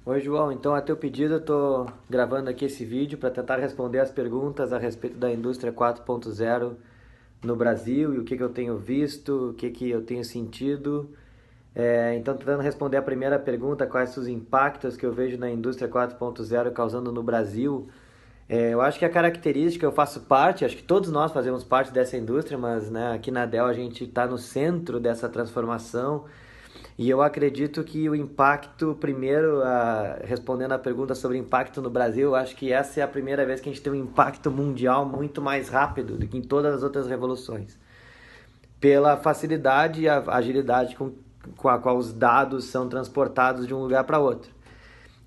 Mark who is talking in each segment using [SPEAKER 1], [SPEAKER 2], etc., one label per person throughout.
[SPEAKER 1] Oi, João. Então, a teu pedido, eu estou gravando aqui esse vídeo para tentar responder as perguntas a respeito da indústria 4.0 no Brasil e o que eu tenho visto, o que eu tenho sentido. Então, tentando responder a primeira pergunta, quais os impactos que eu vejo na indústria 4.0 causando no Brasil. Eu acho que a característica, eu faço parte, acho que todos nós fazemos parte dessa indústria, mas né, aqui na Dell a gente está no centro dessa transformação. E eu acredito que o impacto, primeiro, respondendo a pergunta sobre impacto no Brasil, eu acho que essa é a primeira vez que a gente tem um impacto mundial muito mais rápido do que em todas as outras revoluções. Pela facilidade e a agilidade com a qual os dados são transportados de um lugar para outro.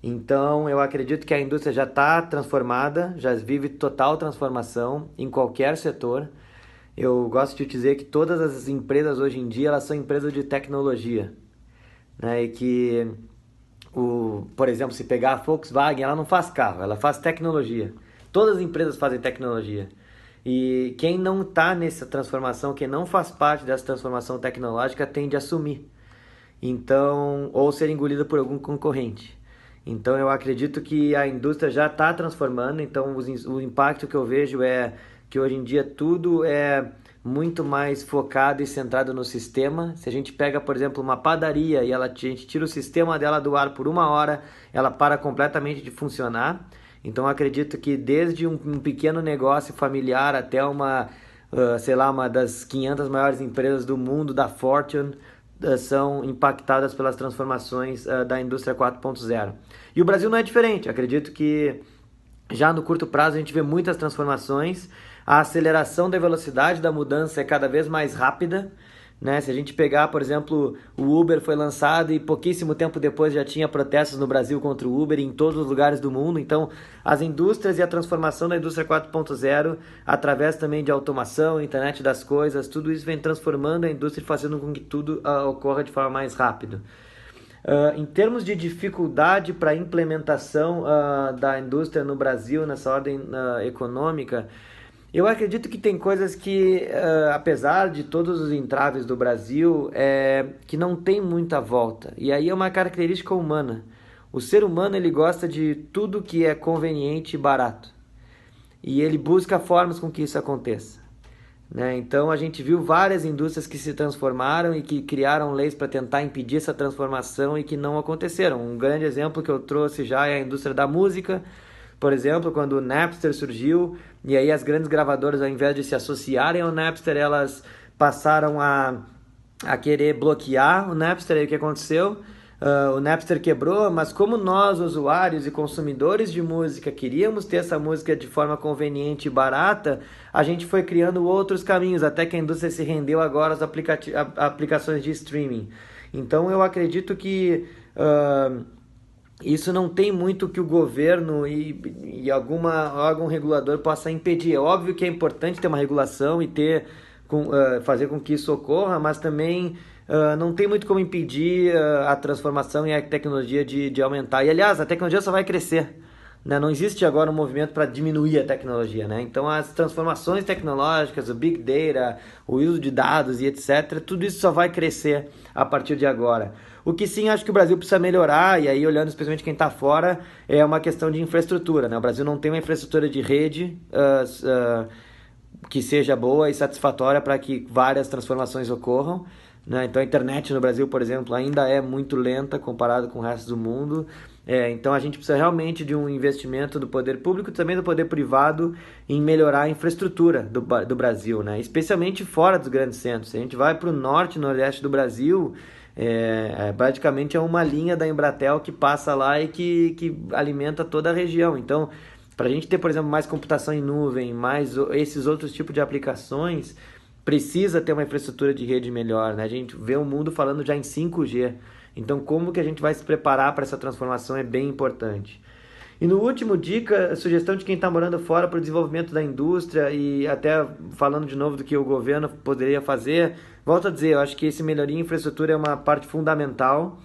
[SPEAKER 1] Então, eu acredito que a indústria já está transformada, já vive total transformação em qualquer setor. Eu gosto de dizer que todas as empresas hoje em dia elas são empresas de tecnologia, né? E que, por exemplo, se pegar a Volkswagen, ela não faz carro, ela faz tecnologia. Todas as empresas fazem tecnologia. E quem não está nessa transformação, quem não faz parte dessa transformação tecnológica, tende a sumir. Então, ou ser engolido por algum concorrente. Então, eu acredito que a indústria já está transformando. Então, o impacto que eu vejo é que hoje em dia tudo é muito mais focado e centrado no sistema. Se a gente pega, por exemplo, uma padaria e a gente tira o sistema dela do ar por uma hora, ela para completamente de funcionar. Então, eu acredito que desde um pequeno negócio familiar até sei lá, uma das 500 maiores empresas do mundo, da Fortune, são impactadas pelas transformações da indústria 4.0. E o Brasil não é diferente. Acredito que já no curto prazo a gente vê muitas transformações. A aceleração da velocidade da mudança é cada vez mais rápida. Né? Se a gente pegar, por exemplo, o Uber foi lançado e pouquíssimo tempo depois já tinha protestos no Brasil contra o Uber em todos os lugares do mundo. Então, as indústrias e a transformação da indústria 4.0, através também de automação, internet das coisas, tudo isso vem transformando a indústria e fazendo com que tudo ocorra de forma mais rápida. Em termos de dificuldade para a implementação da indústria no Brasil, nessa ordem econômica, eu acredito que tem coisas que, apesar de todos os entraves do Brasil, que não tem muita volta. E aí é uma característica humana. O ser humano ele gosta de tudo que é conveniente e barato. E ele busca formas com que isso aconteça. Né? Então a gente viu várias indústrias que se transformaram e que criaram leis para tentar impedir essa transformação e que não aconteceram. Um grande exemplo que eu trouxe já é a indústria da música. Por exemplo, quando o Napster surgiu, e aí as grandes gravadoras, ao invés de se associarem ao Napster, elas passaram a querer bloquear o Napster. Aí o que aconteceu? O Napster quebrou, mas como nós, usuários e consumidores de música, queríamos ter essa música de forma conveniente e barata, a gente foi criando outros caminhos, até que a indústria se rendeu agora às aplicações de streaming. Então eu acredito que isso não tem muito que o governo e algum órgão regulador possa impedir. É óbvio que é importante ter uma regulação e fazer com que isso ocorra, mas também não tem muito como impedir a transformação e a tecnologia de aumentar. E, aliás, a tecnologia só vai crescer. Né? Não existe agora um movimento para diminuir a tecnologia. Né? Então, as transformações tecnológicas, o Big Data, o uso de dados e etc., tudo isso só vai crescer a partir de agora. O que sim, acho que o Brasil precisa melhorar, e aí olhando especialmente quem está fora, é uma questão de infraestrutura. Né? O Brasil não tem uma infraestrutura de rede que seja boa e satisfatória para que várias transformações ocorram. Né? Então a internet no Brasil, por exemplo, ainda é muito lenta comparado com o resto do mundo. Então a gente precisa realmente de um investimento do poder público e também do poder privado em melhorar a infraestrutura do Brasil, né? Especialmente fora dos grandes centros. Se a gente vai para o norte e nordeste do Brasil, praticamente é uma linha da Embratel que passa lá e que alimenta toda a região. Então, para a gente ter, por exemplo, mais computação em nuvem, mais esses outros tipos de aplicações, precisa ter uma infraestrutura de rede melhor, né? A gente vê o mundo falando já em 5G. Então, como que a gente vai se preparar para essa transformação é bem importante. E no último dica, sugestão de quem está morando fora para o desenvolvimento da indústria e até falando de novo do que o governo poderia fazer, volto a dizer, eu acho que esse melhoria em infraestrutura é uma parte fundamental.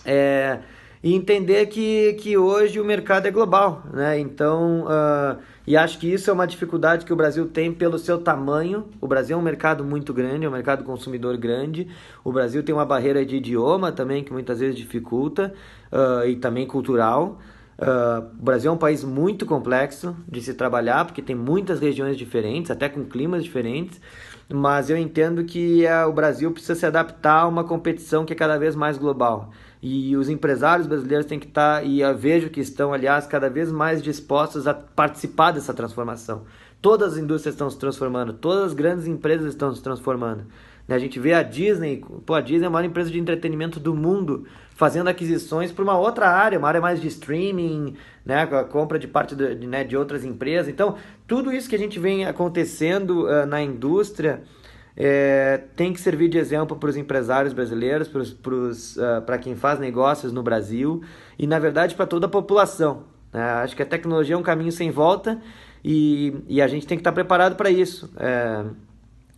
[SPEAKER 1] E entender que hoje o mercado é global, né? Então, E acho que isso é uma dificuldade que o Brasil tem pelo seu tamanho. O Brasil é um mercado muito grande, é um mercado consumidor grande. O Brasil tem uma barreira de idioma também que muitas vezes dificulta, e também cultural. O Brasil é um país muito complexo de se trabalhar, porque tem muitas regiões diferentes, até com climas diferentes. Mas eu entendo que o Brasil precisa se adaptar a uma competição que é cada vez mais global. E os empresários brasileiros têm que estar, e eu vejo que estão, aliás, cada vez mais dispostos a participar dessa transformação. Todas as indústrias estão se transformando, todas as grandes empresas estão se transformando. A gente vê a Disney, a Disney é a maior empresa de entretenimento do mundo, fazendo aquisições para uma outra área, uma área mais de streaming, né, a compra de parte de outras empresas. Então, tudo isso que a gente vem acontecendo na indústria tem que servir de exemplo para os empresários brasileiros, para quem faz negócios no Brasil e, na verdade, para toda a população. Acho que a tecnologia é um caminho sem volta e a gente tem que estar preparado para isso.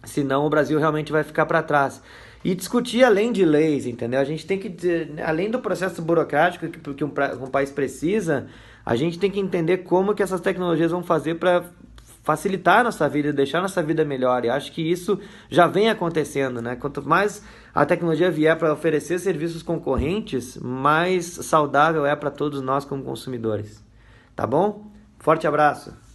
[SPEAKER 1] Senão o Brasil realmente vai ficar para trás. E discutir além de leis, entendeu? A gente tem que, além do processo burocrático que um país precisa, a gente tem que entender como que essas tecnologias vão fazer para facilitar a nossa vida, deixar a nossa vida melhor. E acho que isso já vem acontecendo, né? Quanto mais a tecnologia vier para oferecer serviços concorrentes, mais saudável é para todos nós como consumidores. Tá bom? Forte abraço!